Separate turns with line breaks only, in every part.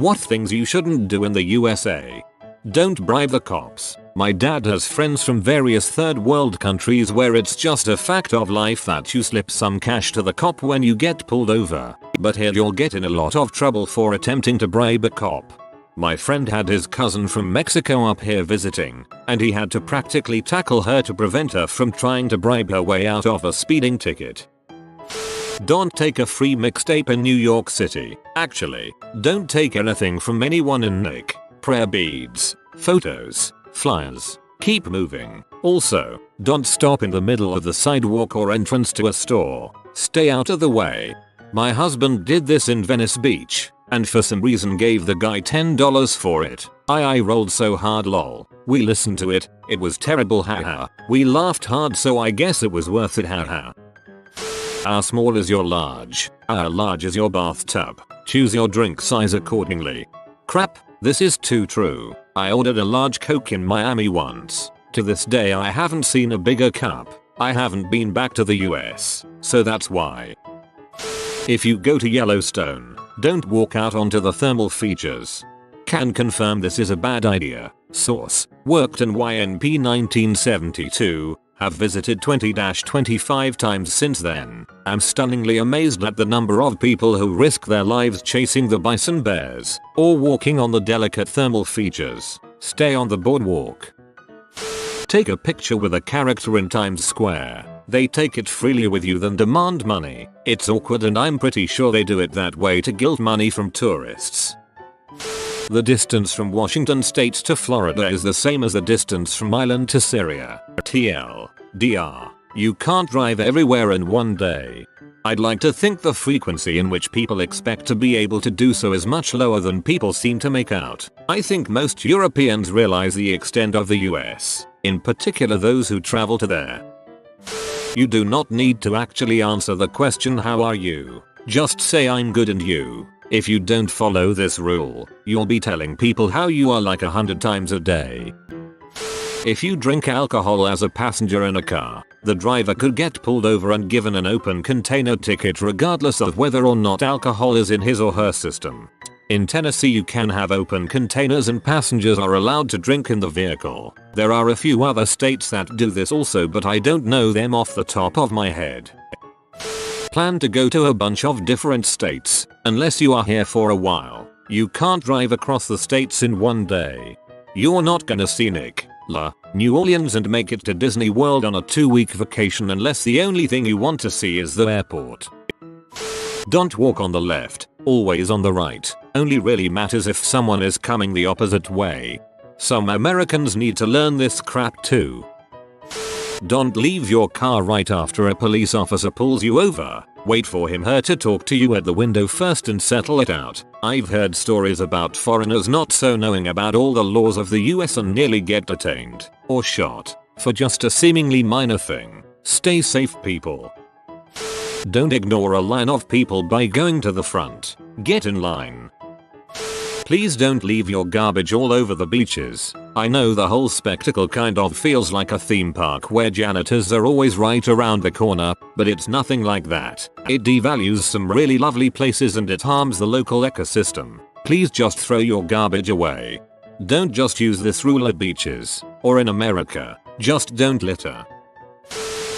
What things you shouldn't do in the USA. Don't bribe the cops. My dad has friends from various third world countries where it's just a fact of life that you slip some cash to the cop when you get pulled over. But here you'll get in a lot of trouble for attempting to bribe a cop. My friend had his cousin from Mexico up here visiting, and he had to practically tackle her to prevent her from trying to bribe her way out of a speeding ticket. Don't take a free mixtape in New York City. Actually, don't take anything from anyone in Nick. Prayer beads, photos, flyers. Keep moving. Also, don't stop in the middle of the sidewalk or entrance to a store. Stay out of the way. My husband did this in Venice Beach, and for some reason gave the guy $10 for it. I rolled so hard lol. We listened to it, it was terrible haha. We laughed hard so I guess it was worth it haha. How small is your large? How large is your bathtub? Choose your drink size accordingly. Crap, this is too true. I ordered a large Coke in Miami once. To this day I haven't seen a bigger cup. I haven't been back to the US, so that's why. If you go to Yellowstone, don't walk out onto the thermal features. Can confirm this is a bad idea. Source: worked in YNP 1972. Have visited 20-25 times since then. I'm stunningly amazed at the number of people who risk their lives chasing the bison bears or walking on the delicate thermal features. Stay on the boardwalk. Take a picture with a character in Times Square. They take it freely with you then demand money. It's awkward and I'm pretty sure they do it that way to guilt money from tourists. The distance from Washington state to Florida is the same as the distance from Ireland to Syria. TLDR. You can't drive everywhere in one day. I'd like to think the frequency in which people expect to be able to do so is much lower than people seem to make out. I think most Europeans realize the extent of the US, in particular those who travel to there. You do not need to actually answer the question how are you? Just say I'm good and you. If you don't follow this rule, you'll be telling people how you are like 100 times a day. If you drink alcohol as a passenger in a car, the driver could get pulled over and given an open container ticket regardless of whether or not alcohol is in his or her system. In Tennessee you can have open containers and passengers are allowed to drink in the vehicle. There are a few other states that do this also but I don't know them off the top of my head. Plan to go to a bunch of different states, unless you are here for a while. You can't drive across the states in one day. You're not gonna see Nick, New Orleans and make it to Disney World on a 2-week vacation unless the only thing you want to see is the airport. Don't walk on the left, always on the right. Only really matters if someone is coming the opposite way. Some Americans need to learn this crap too. Don't leave your car right after a police officer pulls you over. Wait for him/her to talk to you at the window first and settle it out. I've heard stories about foreigners not so knowing about all the laws of the US and nearly get detained or shot for just a seemingly minor thing. Stay safe people. Don't ignore a line of people by going to the front. Get in line. Please don't leave your garbage all over the beaches. I know the whole spectacle kind of feels like a theme park where janitors are always right around the corner, but it's nothing like that. It devalues some really lovely places and it harms the local ecosystem. Please just throw your garbage away. Don't just use this rule at beaches, or in America, just don't litter.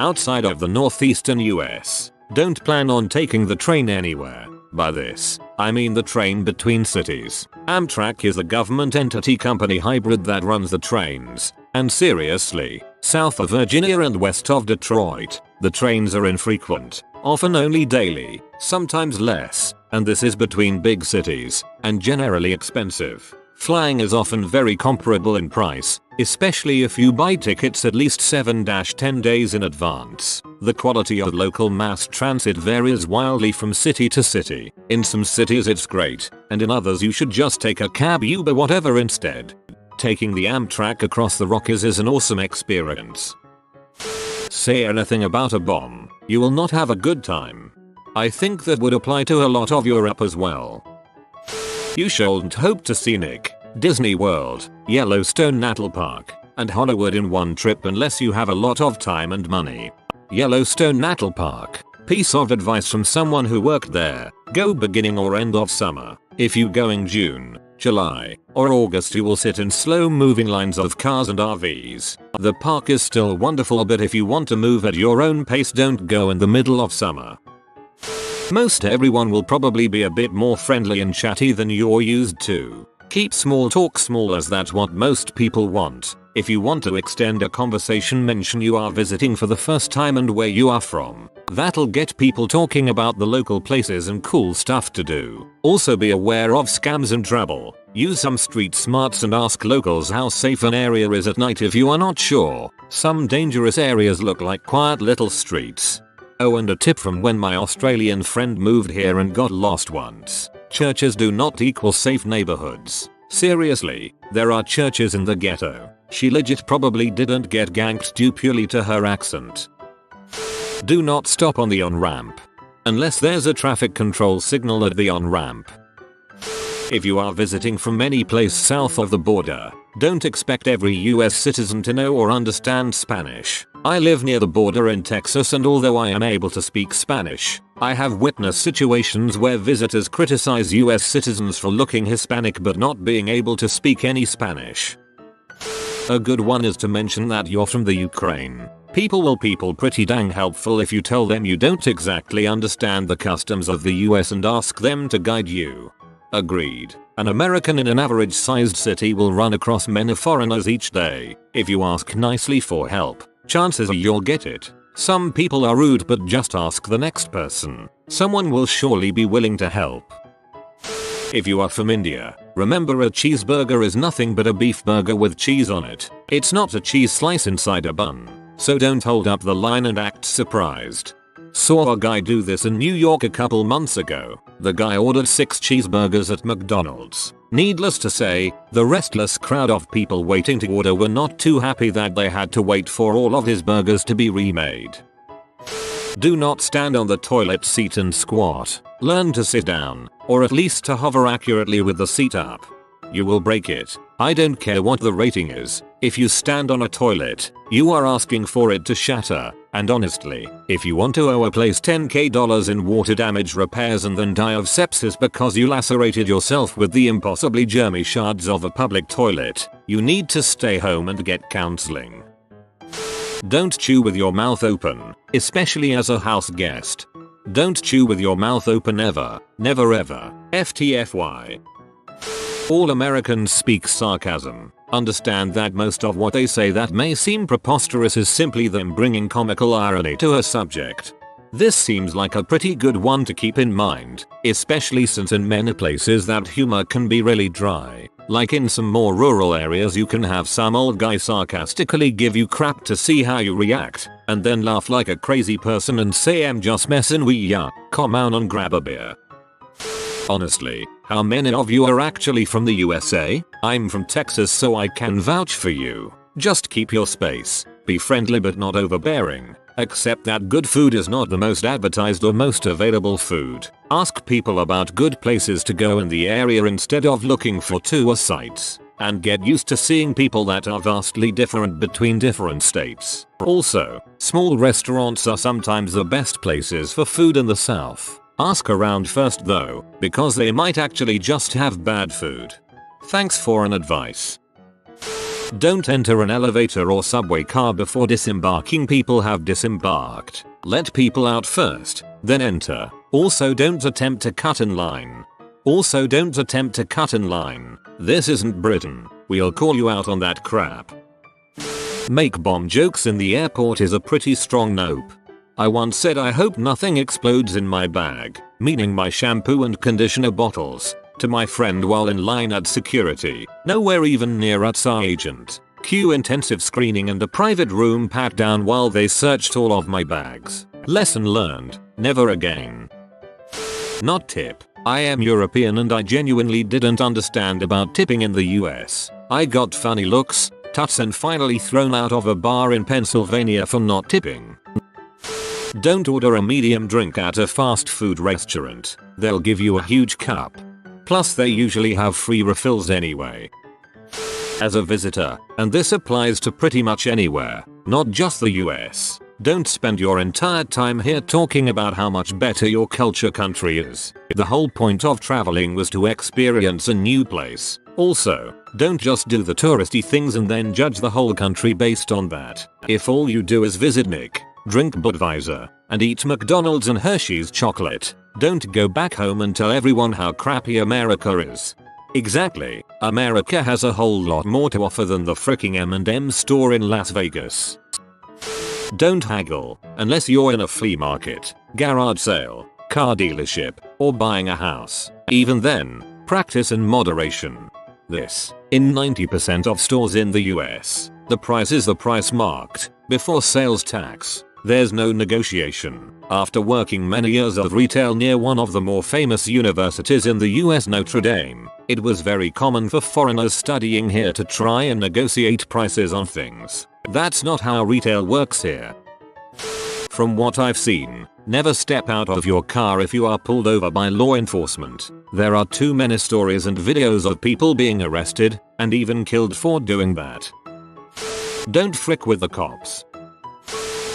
Outside of the northeastern US, don't plan on taking the train anywhere. By this, I mean the train between cities. Amtrak is a government entity company hybrid that runs the trains. And seriously, south of Virginia and west of Detroit, the trains are infrequent, often only daily, sometimes less, and this is between big cities, and generally expensive. Flying is often very comparable in price, especially if you buy tickets at least 7-10 days in advance. The quality of local mass transit varies wildly from city to city. In some cities it's great, and in others you should just take a cab, Uber, whatever instead. Taking the Amtrak across the Rockies is an awesome experience. Say anything about a bomb, you will not have a good time. I think that would apply to a lot of Europe as well. You shouldn't hope to see Nick, Disney World, Yellowstone National Park, and Hollywood in one trip unless you have a lot of time and money. Yellowstone National Park. Piece of advice from someone who worked there. Go beginning or end of summer. If you going June, July, or August you will sit in slow moving lines of cars and RVs. The park is still wonderful, but if you want to move at your own pace, don't go in the middle of summer. Most everyone will probably be a bit more friendly and chatty than you're used to. Keep small talk small, as that's what most people want. If you want to extend a conversation, mention you are visiting for the first time and where you are from. That'll get people talking about the local places and cool stuff to do. Also be aware of scams and trouble. Use some street smarts and ask locals how safe an area is at night if you are not sure. Some dangerous areas look like quiet little streets. Oh, and a tip from when my Australian friend moved here and got lost once. Churches do not equal safe neighborhoods. Seriously, there are churches in the ghetto. She legit probably didn't get ganked due purely to her accent. Do not stop on the on-ramp. Unless there's a traffic control signal at the on-ramp. If you are visiting from any place south of the border, don't expect every US citizen to know or understand Spanish. I live near the border in Texas, and although I am able to speak Spanish, I have witnessed situations where visitors criticize US citizens for looking Hispanic but not being able to speak any Spanish. A good one is to mention that you're from the Ukraine. People will pretty dang helpful if you tell them you don't exactly understand the customs of the US and ask them to guide you. Agreed. An American in an average sized city will run across many foreigners each day. If you ask nicely for help, chances are you'll get it. Some people are rude, but just ask the next person. Someone will surely be willing to help. If you are from India, remember a cheeseburger is nothing but a beef burger with cheese on it. It's not a cheese slice inside a bun. So don't hold up the line and act surprised. Saw a guy do this in New York a couple months ago. The guy ordered 6 cheeseburgers at McDonald's. Needless to say, the restless crowd of people waiting to order were not too happy that they had to wait for all of his burgers to be remade. Do not stand on the toilet seat and squat. Learn to sit down, or at least to hover accurately with the seat up. You will break it. I don't care what the rating is. If you stand on a toilet, you are asking for it to shatter. And honestly, if you want to owe a place $10,000 in water damage repairs and then die of sepsis because you lacerated yourself with the impossibly germy shards of a public toilet, you need to stay home and get counseling. Don't chew with your mouth open, especially as a house guest. Don't chew with your mouth open ever. Never ever. FTFY. All Americans speak sarcasm. Understand that most of what they say that may seem preposterous is simply them bringing comical irony to a subject. This seems like a pretty good one to keep in mind, especially since in many places that humor can be really dry. Like in some more rural areas, you can have some old guy sarcastically give you crap to see how you react, and then laugh like a crazy person and say I'm just messin' with ya, come on and grab a beer. Honestly, how many of you are actually from the USA? I'm from Texas, so I can vouch for you. Just keep your space. Be friendly but not overbearing. Accept that good food is not the most advertised or most available food. Ask people about good places to go in the area instead of looking for tour sites. And get used to seeing people that are vastly different between different states. Also, small restaurants are sometimes the best places for food in the South. Ask around first though, because they might actually just have bad food. Thanks for an advice. Don't enter an elevator or subway car before disembarking. People have disembarked. Let people out first, then enter. Also don't attempt to cut in line. This isn't Britain. We'll call you out on that crap. Make bomb jokes in the airport is a pretty strong nope. I once said I hope nothing explodes in my bag, meaning my shampoo and conditioner bottles, to my friend while in line at security. Nowhere even near our agent. Cue intensive screening and a private room pat down while they searched all of my bags. Lesson learned. Never again. Not tip. I am European and I genuinely didn't understand about tipping in the US. I got funny looks, tuts, and finally thrown out of a bar in Pennsylvania for not tipping. Don't order a medium drink at a fast food restaurant. They'll give you a huge cup. Plus they usually have free refills anyway. As a visitor, and this applies to pretty much anywhere, not just the US, Don't spend your entire time here talking about how much better your culture country is. The whole point of traveling was to experience a new place. Also, don't just do the touristy things and then judge the whole country based on that. If all you do is visit Nick, drink Budweiser, and eat McDonald's and Hershey's chocolate, don't go back home and tell everyone how crappy America is. Exactly, America has a whole lot more to offer than the fricking M&M store in Las Vegas. Don't haggle, unless you're in a flea market, garage sale, car dealership, or buying a house. Even then, practice in moderation. In 90% of stores in the US, the price is the price marked, before sales tax. There's no negotiation. After working many years of retail near one of the more famous universities in the US, Notre Dame, it was very common for foreigners studying here to try and negotiate prices on things. That's not how retail works here. From what I've seen, never step out of your car if you are pulled over by law enforcement. There are too many stories and videos of people being arrested, and even killed for doing that. Don't frick with the cops.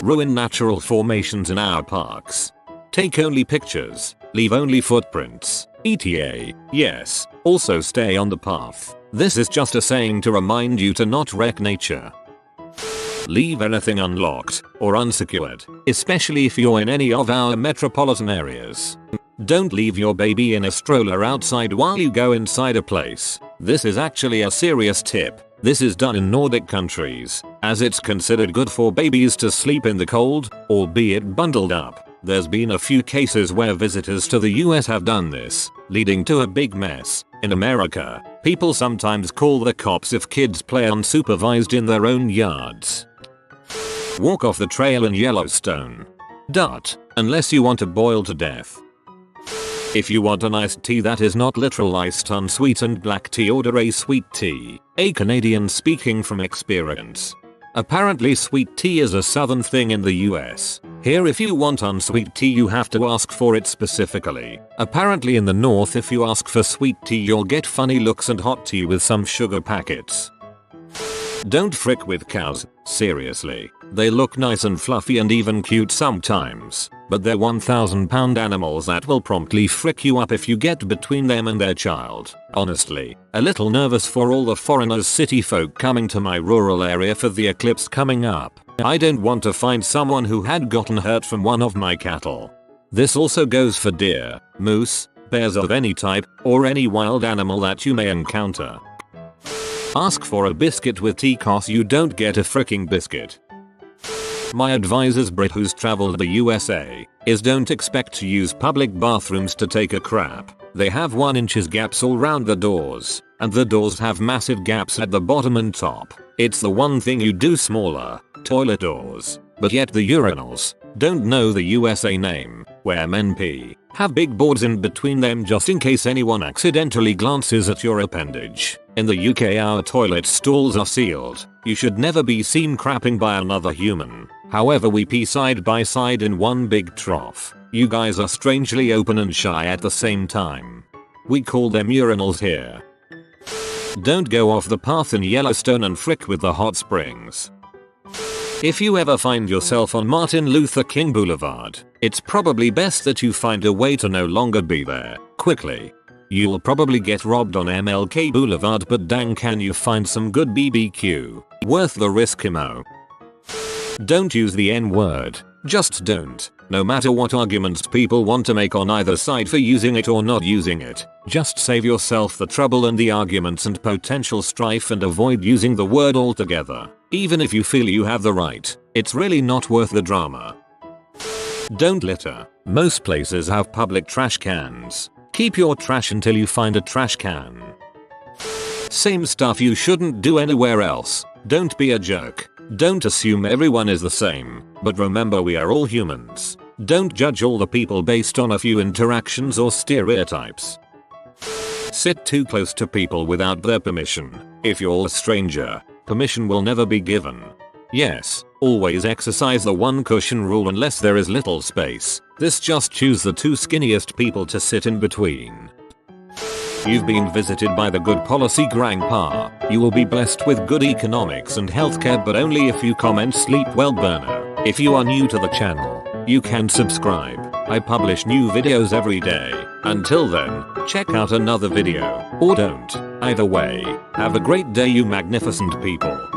Ruin natural formations in our parks. Take only pictures, leave only footprints, etc. Yes, also stay on the path. This is just a saying to remind you to not wreck nature. Leave anything unlocked or unsecured, especially if you're in any of our metropolitan areas. Don't leave your baby in a stroller outside while you go inside a place. This is actually a serious tip. This is done in Nordic countries, as it's considered good for babies to sleep in the cold, albeit bundled up. There's been a few cases where visitors to the US have done this, leading to a big mess. In America, people sometimes call the cops if kids play unsupervised in their own yards. Walk off the trail in Yellowstone. Unless you want to boil to death. If you want an iced tea that is not literal iced unsweetened black tea, order a sweet tea. A Canadian speaking from experience. Apparently sweet tea is a southern thing in the US. Here if you want unsweet tea you have to ask for it specifically. Apparently in the north if you ask for sweet tea you'll get funny looks and hot tea with some sugar packets. Don't frick with cows, seriously. They look nice and fluffy and even cute sometimes, but they're 1,000-pound animals that will promptly frick you up if you get between them and their child. Honestly, a little nervous for all the foreigners city folk coming to my rural area for the eclipse coming up. I don't want to find someone who had gotten hurt from one of my cattle. This also goes for deer, moose, bears of any type, or any wild animal that you may encounter. Ask for a biscuit with tea cause you don't get a fricking biscuit. My advisor's Brit who's traveled the USA is don't expect to use public bathrooms to take a crap. They have 1 inch gaps all round the doors, and the doors have massive gaps at the bottom and top. It's the one thing you do smaller, toilet doors. But yet the urinals don't know the USA name, where men pee, have big boards in between them just in case anyone accidentally glances at your appendage. In the UK our toilet stalls are sealed. You should never be seen crapping by another human. However we pee side by side in one big trough. You guys are strangely open and shy at the same time. We call them urinals here. Don't go off the path in Yellowstone and frick with the hot springs. If you ever find yourself on Martin Luther King Boulevard, it's probably best that you find a way to no longer be there, quickly. You'll probably get robbed on MLK Boulevard, but dang can you find some good BBQ. Worth the risk, Imo. Don't use the N-word. Just don't. No matter what arguments people want to make on either side for using it or not using it, just save yourself the trouble and the arguments and potential strife and avoid using the word altogether. Even if you feel you have the right, it's really not worth the drama. Don't litter. Most places have public trash cans. Keep your trash until you find a trash can. Same stuff you shouldn't do anywhere else. Don't be a jerk. Don't assume everyone is the same, but remember we are all humans. Don't judge all the people based on a few interactions or stereotypes. Sit too close to people without their permission. If you're a stranger, permission will never be given. Yes, always exercise the one cushion rule unless there is little space. This just choose the 2 skinniest people to sit in between. You've been visited by the good policy grandpa. You will be blessed with good economics and healthcare, but only if you comment sleep well burner. If you are new to the channel, you can subscribe. I publish new videos every day. Until then, check out another video, or don't. Either way, have a great day you magnificent people.